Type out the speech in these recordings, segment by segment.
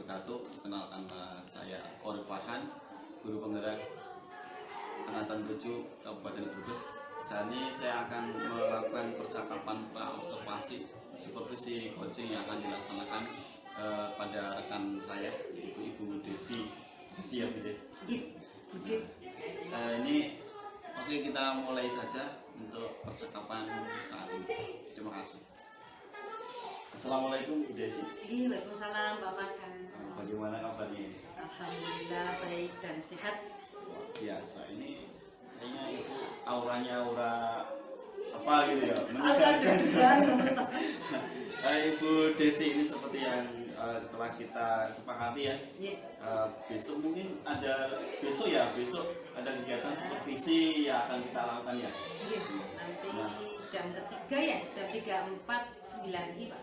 wabarakatuh. Perkenalkan, saya Koril Farhan, guru penggerak angkatan 7 Kabupaten Brebes. Saat ini saya akan melakukan percakapan observasi supervisi coaching yang akan dilaksanakan pada rekan saya, yaitu Ibu Desi. Desi ya, Bu De? Ini oke, kita mulai saja untuk percakapan saat ini. Terima kasih. Assalamualaikum Bu Desi. Waalaikumsalam Pak Farhan. Bagaimana kabarnya? Alhamdulillah baik dan sehat. Luar biasa, ini kayaknya itu auranya aura apa gitu ya, menyegarkan. Ibu Desi ini seperti yang telah kita sepakati ya. Besok mungkin ada besok ada kegiatan supervisi yang akan kita lakukan ya. Nanti jam ketiga ya, jam 3.49 Pak.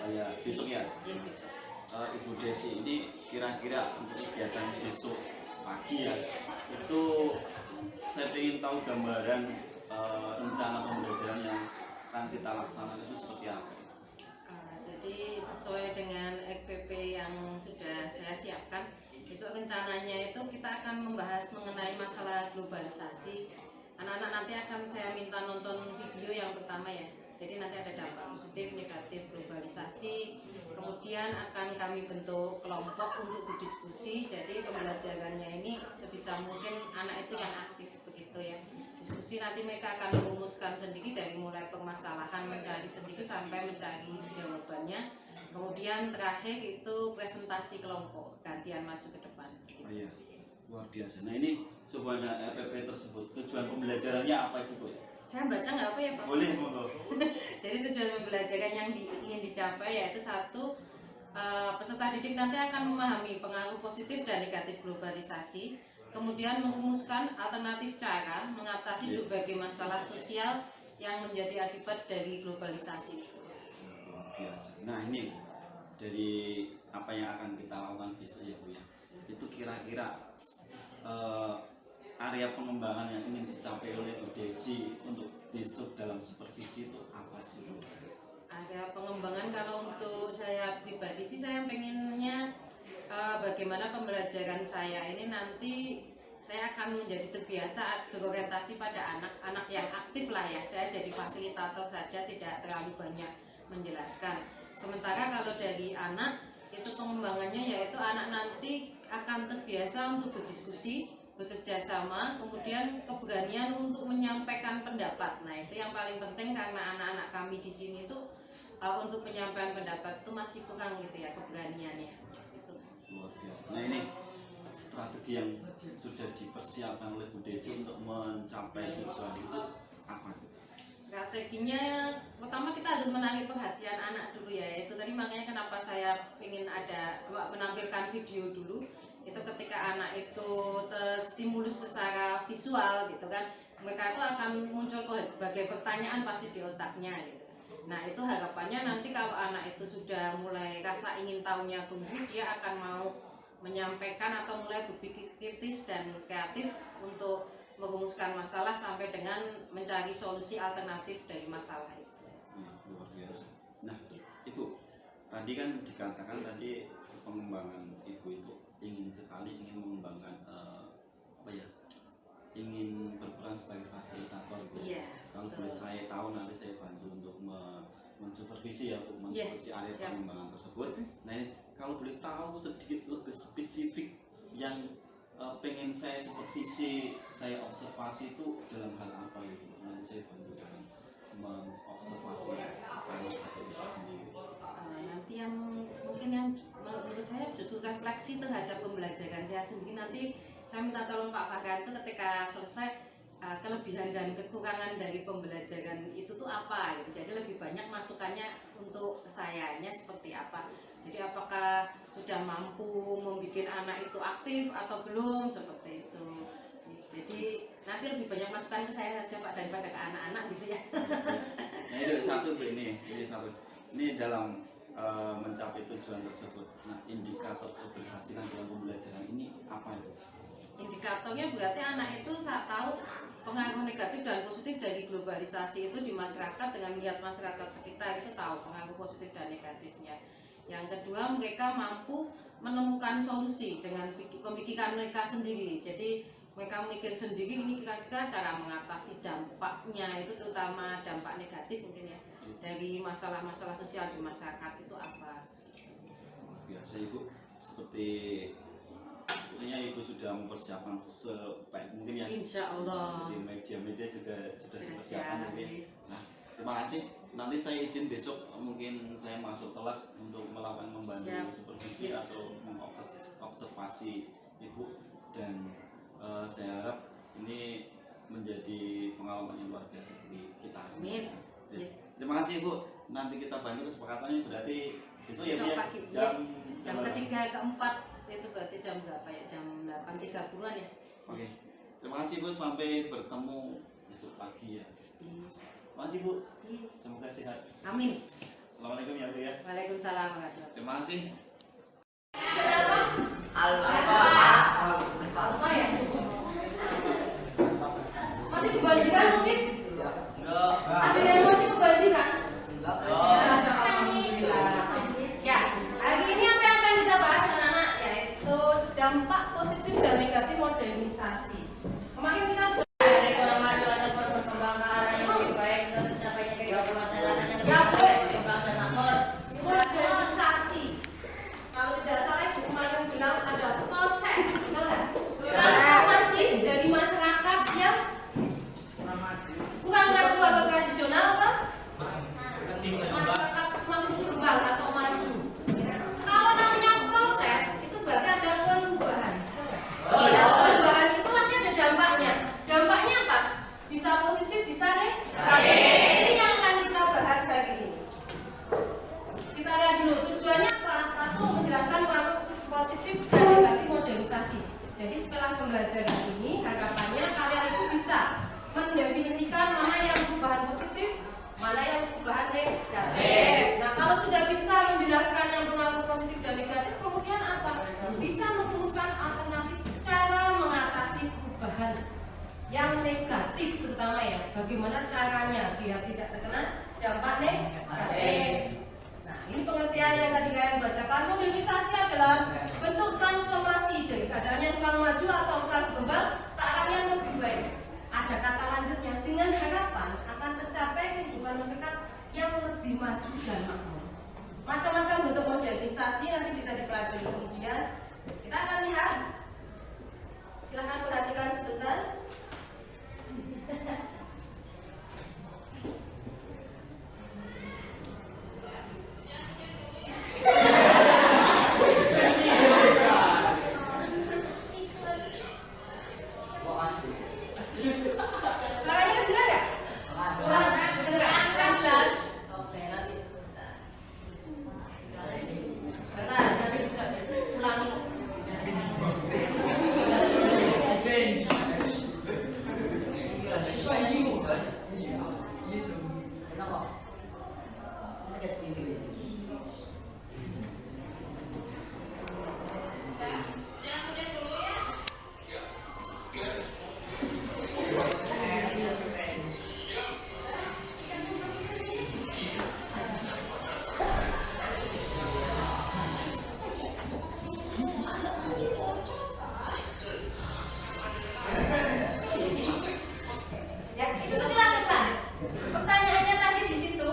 Oh ya, besok ya. Iya besok. Ibu Desi ini kira-kira untuk kegiatan besok pagi ya, itu saya ingin tahu gambaran rencana pembelajaran yang akan kita laksanakan itu seperti apa. Jadi sesuai dengan EPP yang sudah saya siapkan, besok rencananya itu kita akan membahas mengenai masalah globalisasi. Anak-anak nanti akan saya minta nonton video yang pertama ya. Jadi nanti ada dampak positif, negatif globalisasi. Kemudian akan kami bentuk kelompok untuk berdiskusi. Jadi pembelajarannya ini sebisa mungkin anak itu yang aktif begitu ya. Diskusi nanti mereka akan merumuskan sendiri dari mulai permasalahan mencari sendiri sampai mencari jawabannya. Kemudian terakhir itu presentasi kelompok, gantian maju ke depan. Oh iya, luar biasa. Nah ini sebenarnya EPP tersebut tujuan pembelajarannya apa sih Bu? Saya baca nggak apa ya Pak? Boleh monggo. Jadi tujuan pembelajaran yang ingin dicapai yaitu satu, peserta didik nanti akan memahami pengaruh positif dan negatif globalisasi, kemudian merumuskan alternatif cara mengatasi berbagai masalah sosial yang menjadi akibat dari globalisasi. Luar biasa. Nah ini dari apa yang akan kita lakukan besok ya Bu ya, itu kira-kira area pengembangan yang ingin dicapai oleh Bu Desi untuk besok dalam supervisi itu apa sih Bu? Area pengembangan kalau untuk saya pribadi sih saya pengennya bagaimana pembelajaran saya ini nanti saya akan menjadi terbiasa berorientasi pada anak-anak yang aktif lah ya. Saya jadi fasilitator saja, tidak terlalu banyak menjelaskan. Sementara kalau dari anak itu pengembangannya yaitu anak nanti akan terbiasa untuk berdiskusi, bekerja sama, kemudian keberanian untuk menyampaikan pendapat. Nah itu yang paling penting karena anak-anak kami di sini tuh untuk penyampaian pendapat itu masih kurang gitu ya keberaniannya. Itu. Luar biasa. Nah ini strategi yang sudah dipersiapkan oleh Bu Desi untuk mencapai tujuan itu apa? Strateginya pertama kita harus menarik perhatian anak dulu ya. Itu tadi makanya kenapa saya ingin ada menampilkan video dulu. Itu ketika anak itu terstimulus secara visual gitu kan, mereka itu akan muncul berbagai pertanyaan pasti di otaknya gitu. Nah itu harapannya nanti kalau anak itu sudah mulai rasa ingin tahunya tumbuh, dia akan mau menyampaikan atau mulai berpikir kritis dan kreatif untuk merumuskan masalah sampai dengan mencari solusi alternatif dari masalah itu. Luar biasa. Nah Ibu, tadi kan dikatakan tadi pengembangan Ibu itu ingin mengembangkan ingin berperan sebagai fasilitator gitu. Kalau boleh saya tahu nanti saya bantu untuk mensupervisi ya, untuk mensupervisi area pengembangan tersebut. Nah ini kalau boleh tahu sedikit lebih spesifik yang pengen saya supervisi, saya observasi itu dalam hal apa gitu. Nanti saya bantu dengan mengobservasi anak itu sendiri. Nanti yang mungkin yang menurut saya justru refleksi terhadap pembelajaran saya sendiri. Nanti saya minta tolong Pak Farhan itu ketika selesai kelebihan dan kekurangan dari pembelajaran itu tuh apa gitu. Jadi lebih banyak masukannya untuk sayanya seperti apa. Jadi apakah sudah mampu membuat anak itu aktif atau belum, seperti itu. Jadi nanti lebih banyak masukan ke saya saja Pak daripada ke anak-anak gitu ya. Nah ini satu ini satu. Ini dalam mencapai tujuan tersebut. Nah indikator keberhasilan dalam pembelajaran ini apa itu? Indikatornya berarti anak itu saat tahu pengaruh negatif dan positif dari globalisasi itu di masyarakat dengan melihat masyarakat sekitar itu tahu pengaruh positif dan negatifnya. Yang kedua, mereka mampu menemukan solusi dengan pemikiran mereka sendiri. Jadi mereka mikir sendiri ini kira-kira cara mengatasi dampaknya itu, terutama dampak negatif mungkin ya, dari masalah-masalah sosial di masyarakat itu apa. Biasa Ibu, seperti sebenarnya Ibu sudah mempersiapkan sebaik mungkin ya. Insya Allah. Di media sudah dipersiapkan siap. ya. Nah, terima kasih. Nanti saya izin besok mungkin saya masuk kelas untuk melakukan membantu supervisi atau mengobservasi Ibu, dan saya harap ini menjadi pengalaman yang luar biasa bagi kita semua. Amin. Terima kasih Ibu. Nanti kita bantu kesepakatannya berarti besok ya Bu ya. Pagi. Jam ketiga keempat itu berarti jam berapa ya? Jam 8.30-an ya. Oke. Terima kasih Bu, sampai bertemu besok pagi ya. Terima kasih Bu. Semoga sehat. Amin. Assalamualaikum ya Bu ya. Waalaikumsalam warahmatullahi wabarakatuh. Terima kasih. Alfa ya? Masih kebajikan mungkin? Ada yang masih kebajikan? Ya, hari ini apa yang akan kita bahas anak-anak, yaitu dampak positif dan negatif modernisasi. Kemarin kita sudah ekonomi maju atau berkembang ke arah yang lebih baik untuk tercapainya kehidupan masyarakat yang lebih berkembang dan makmur. modernisasi. Kalau tidak salah Ibu kemarin bilang ada proses, betul nggak? Transformasi dari masyarakat yang kurang maju atau tradisional ke masyarakat semakin berkembang atau maju. Kalau namanya proses itu berarti ada perubahan. Perubahan itu pasti ada dampaknya. Dampaknya apa? Bisa positif, bisa negatif. Ini yang akan kita bahas hari ini. Kita lihat dulu tujuannya apa? Satu, menjelaskan pengaruh positif dan negatif modernisasi. Jadi setelah pembelajaran ini harapannya kalian itu bisa mendefinisikan mana yang perubahan positif, mana yang perubahan negatif. Nah, kalau sudah bisa menjelaskan yang pengaruh positif dan negatif, kemudian apa? Bisa merumuskan alternatif cara mengatasi perubahan yang negatif, terutama ya, bagaimana caranya biar tidak terkena dampak negatif. Nah, ini pengertian yang tadi kalian bacakan. Modernisasi adalah bentuk transformasi dari keadaan yang kurang maju atau kurang berkembang ke arah yang lebih baik. Ada kata lanjutnya, dengan harapan akan tercapai kehidupan masyarakat yang lebih maju dan makmur. Macam-macam bentuk modernisasi nanti bisa dipelajari kemudian. Kita akan lihat. Silahkan perhatikan sebentar. Suaranya sudah ada? Kedengeran? Jelas? Oke, nanti sebentar, nanti bisa ulangi. Ya, itu dilakukan. Pertanyaannya tadi di situ,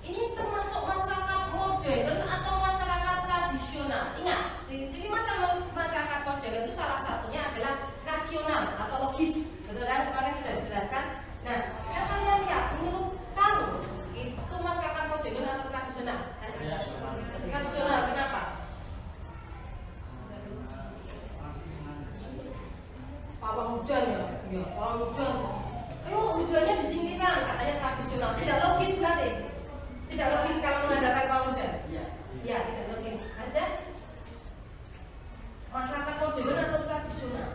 ini termasuk masyarakat modern atau masyarakat tradisional? Ingat, jadi masyarakat modern itu salah satunya adalah rasional atau logis, betul kan? Kemarin sudah dijelaskan. Nah, yang kalian lihat, menurut kamu itu masyarakat modern atau tradisional? Tradisional, kenapa? Pawang hujan ya? Iya, pawang hujan. Ayo hujannya disingkirkan, katanya tradisional. Tidak logis berarti. Tidak logis kalau mengadakan pawang hujan. Ya, tidak logis. Ada masyarakat modern atau tradisional?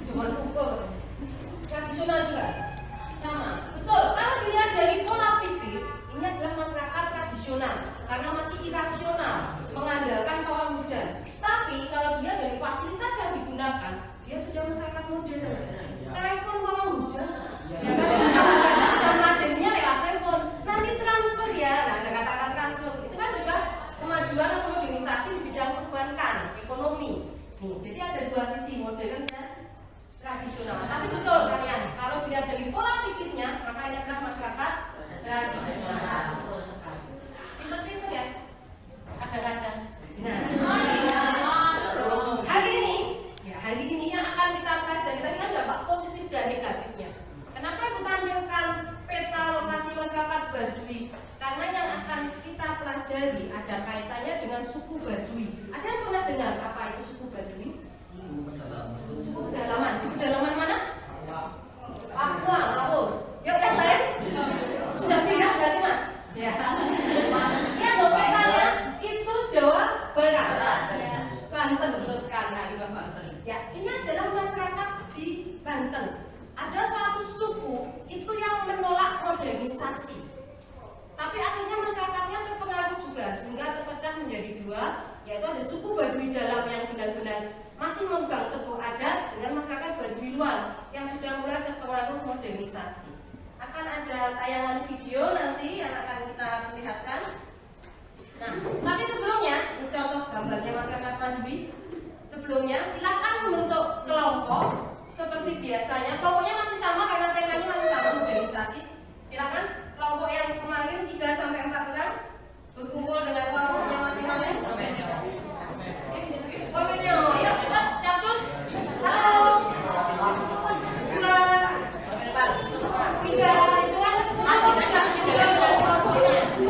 Cuma pukul. Tradisional juga sama. Betul. Kalau dilihat dari pola pikir, ini adalah masyarakat tradisional karena masih irasional, mengandalkan pawang hujan. Tapi kalau dia dari fasilitas yang digunakan, dia sudah masyarakat modern. Telepon pawang hujan, ya kan? Dan materinya lewat telepon. nanti transfer ya. Nah, ada kata-kata transfer itu kan juga kemajuan atau modernisasi di bidang perbankan, ekonomi. Nih, jadi ada dua sisi, modern dan tradisional. Tapi betul kalian, kalau dilihat dari pola pikirnya, maka ini adalah masyarakat tradisional. Pinter-pinter ya, kadang-kadang. Hari ini yang akan kita pelajari tadi kan dampak positif dan negatifnya. Kenapa ditampilkan peta lokasi masyarakat Baduy? Karena yang akan kita pelajari ada kaitannya dengan suku Baduy. Ada yang pernah dengar apa itu suku Baduy? Suku pedalaman. Di pedalaman mana? Papua, Lampur. Yuk yang lain? Sudah pindah berarti mas? Ya. Lihat loh petanya itu Jawa Barat. Banten, betul sekali Kak Bapak. Ya, ini adalah masyarakat di Banten. Ada suatu suku itu yang menolak modernisasi. Tapi akhirnya masyarakatnya terpengaruh juga sehingga terpecah menjadi dua, yaitu ada suku Baduy dalam yang benar-benar masih memegang teguh adat dengan masyarakat Baduy luar yang sudah mulai terpengaruh modernisasi. Akan ada tayangan video nanti yang akan kita perlihatkan. Nah, tapi sebelumnya, ini contoh gambarnya masyarakat Baduy. Sebelumnya, silakan membentuk kelompok seperti biasanya. Kelompoknya masih sama karena temanya masih sama, modernisasi. Silakan kelompok yang kemarin 3-4 orang berkumpul dengan kelompoknya masing-masing. Komennya, ya cepat, capcus. 1, 2, 3, hitungan ke 10, dan kelompoknya. 4,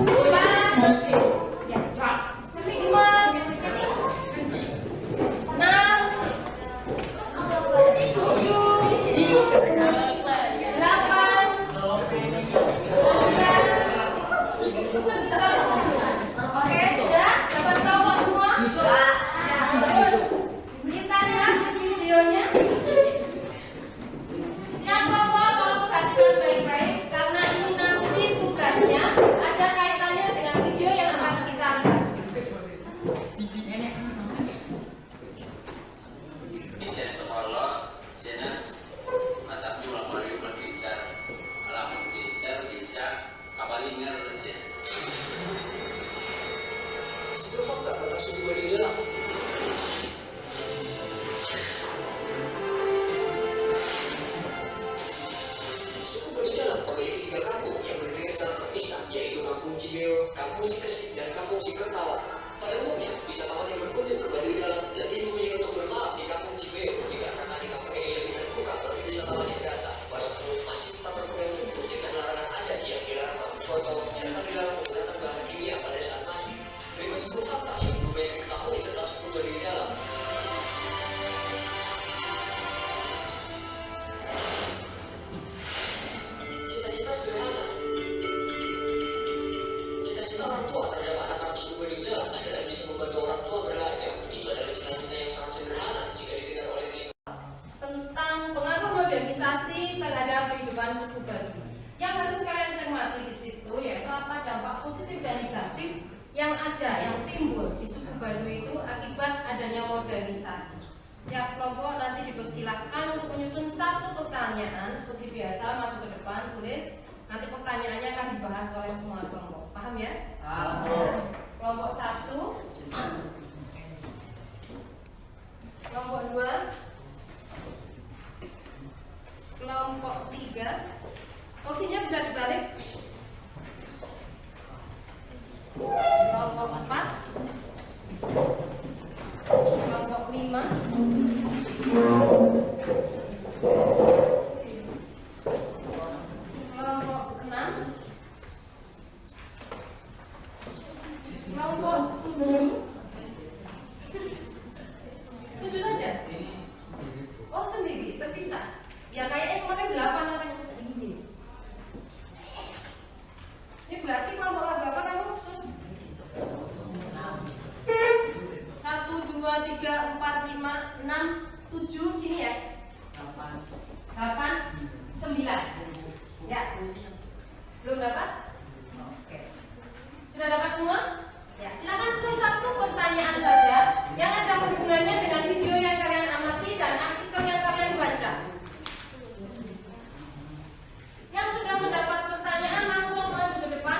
Yang sudah mendapat pertanyaan langsung maju ke depan.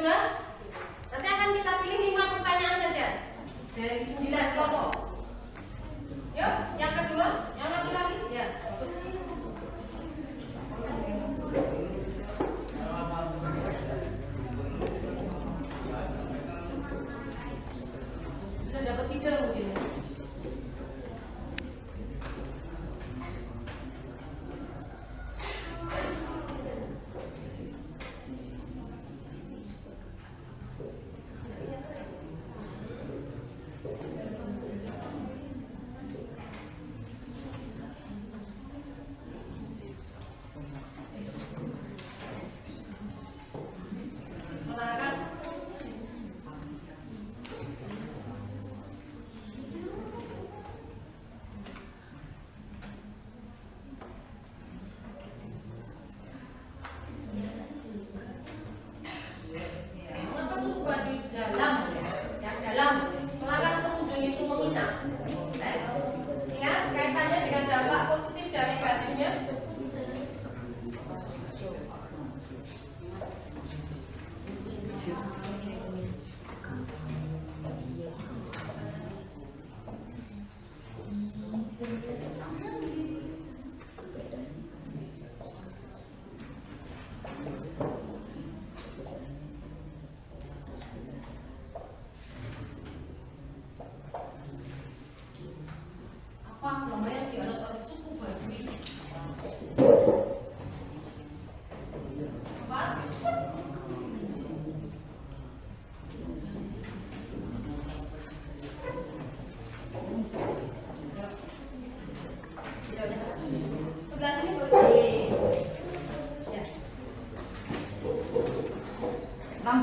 kedua, nanti akan kita pilih 5 pertanyaan saja dari 9 kelompok. Yuk, yang kedua, yang laki-laki, ya. Sudah dapat ide mungkin.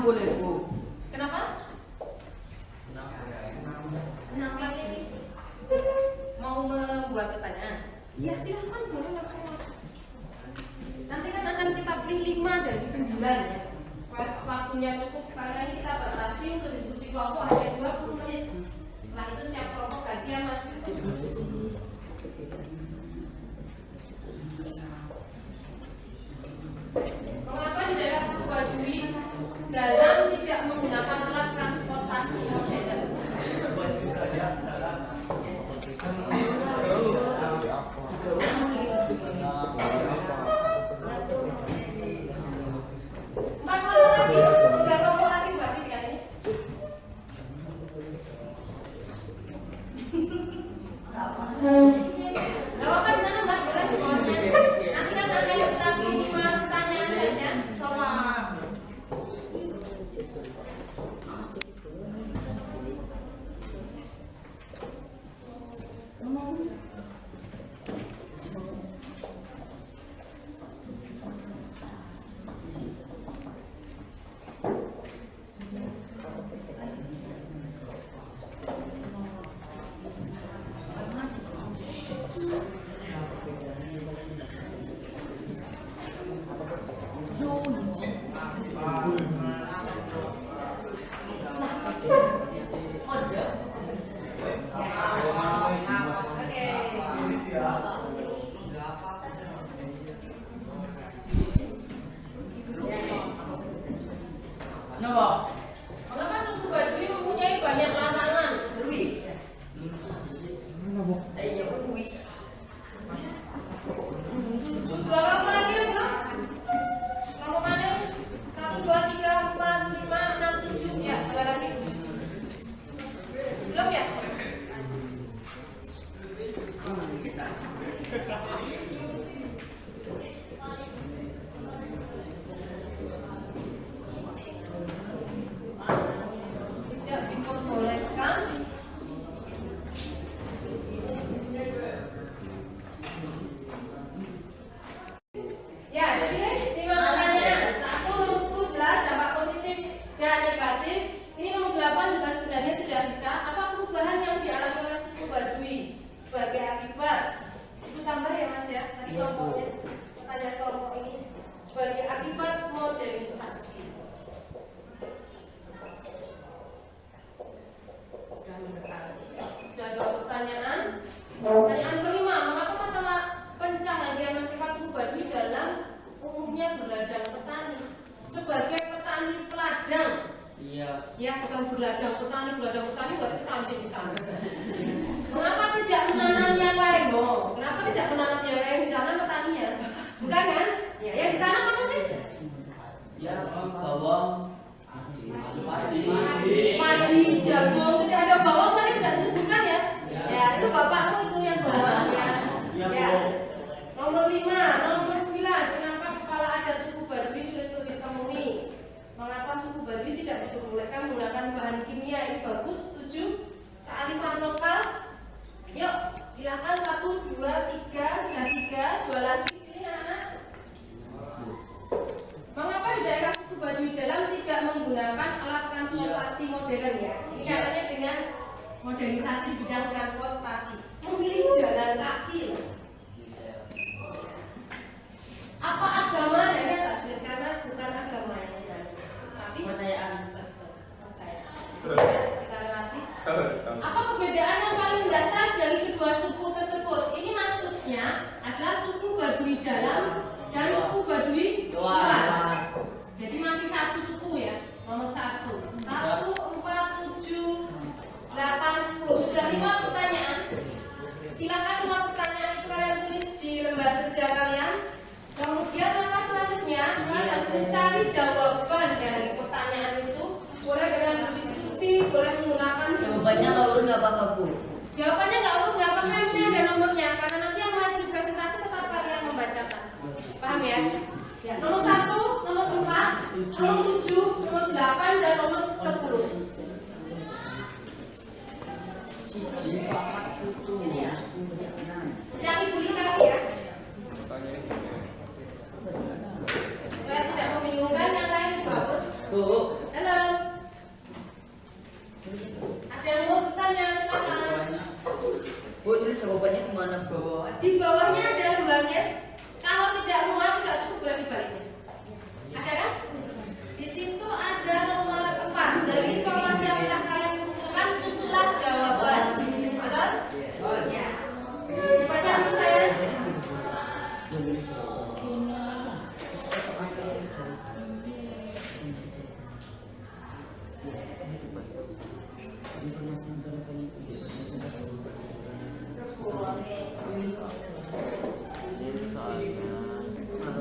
Boleh Bu. Kenapa? Kenapa ini mau membuat pertanyaan? Ya silahkan boleh langsung. Nanti kan akan kita pilih 5 dari 9 ya. Waktunya cukup karena ini kita batasi untuk diskusi kelompok hanya 20 menit. Setelah itu setiap kelompok gantian maju. Mengapa di daerah Suku Baduy dalam tidak menggunakan alat transportasi mobil? Mengapa Suku Baduy mempunyai banyak larangan? Dua kelompok lagi ya belum? Kelompok mana? 1, 2, 3, 4, 5, 6, 7 ya, ada lagi? Belum ya? Tidak diperbolehkan 2, 3, sudah 3, 2 lagi. Pilih anak. Mengapa di daerah suku Baduy Dalam tidak menggunakan alat transportasi modern ya? Ini katanya dengan modernisasi di bidang transportasi. Memilih jalan kaki. Apa agama? Ini agak sulit karena bukan agama yang menentukan, tapi Kepercayaan. Kepercayaan. Kita lewati. Apa perbedaan yang paling mendasar dari kedua suku tersebut? Ini maksudnya adalah suku Baduy Dalam dan suku Baduy Luar. Jadi masih satu suku ya, nomor 1. 1, 4, 7, 8, 10. Sudah 5 pertanyaan. Silakan 5 pertanyaan itu kalian tulis di lembar kerja kalian. Kemudian langkah selanjutnya kalian harus mencari jawaban dari pertanyaan itu. Boleh dengan berdiskusi, boleh menggunakan Jawabannya nggak urut nggak apa-apa Bu. jawabannya nggak urut, nggak apa-apa, yang penting ada nomornya. Karena nanti yang maju presentasi tetap kalian membacakan. Paham ya? Ya, nomor 1, nomor 4, nomor 7, nomor 8, dan nomor 10. Ini ya. Yang ibu lihat ya. Supaya tidak membingungkan, yang lain juga bos. Bu. Halo. Ada yang mau bertanya, silakan. Bu, ini jawabannya di mana Bu? Di bawahnya ada lembarnya. Kalau tidak muat, tidak cukup boleh dibaliknya. Ada kan? Di situ ada nomor 4. Dari informasi yang telah kalian kumpulkan, susulah jawaban. Betul? Ya. Baca dulu saya.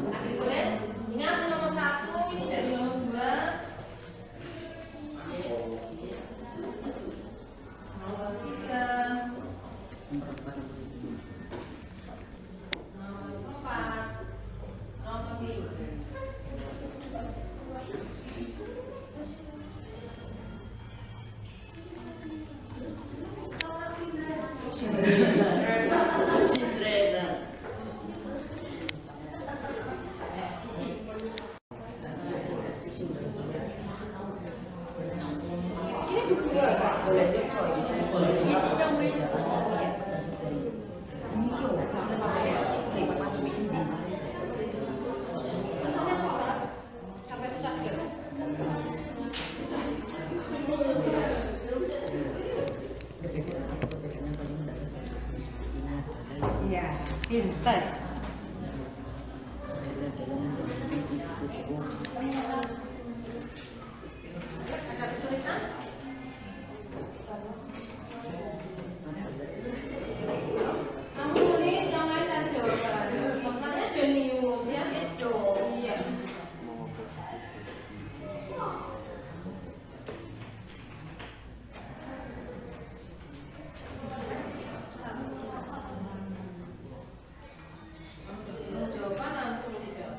Adik tulis. Ingat nomor 1 ini jadi nomor 2. Nomor 3. Nomor 4. Nomor 5. Ini buku apa? Isinya pesannya apa? Sampai susah juga. Iya, pintar. Ada kesulitan? Kamu nulis yang lain cari jawaban. Makanya jenius ya. Itu. Iya. Jawaban langsung dijawab.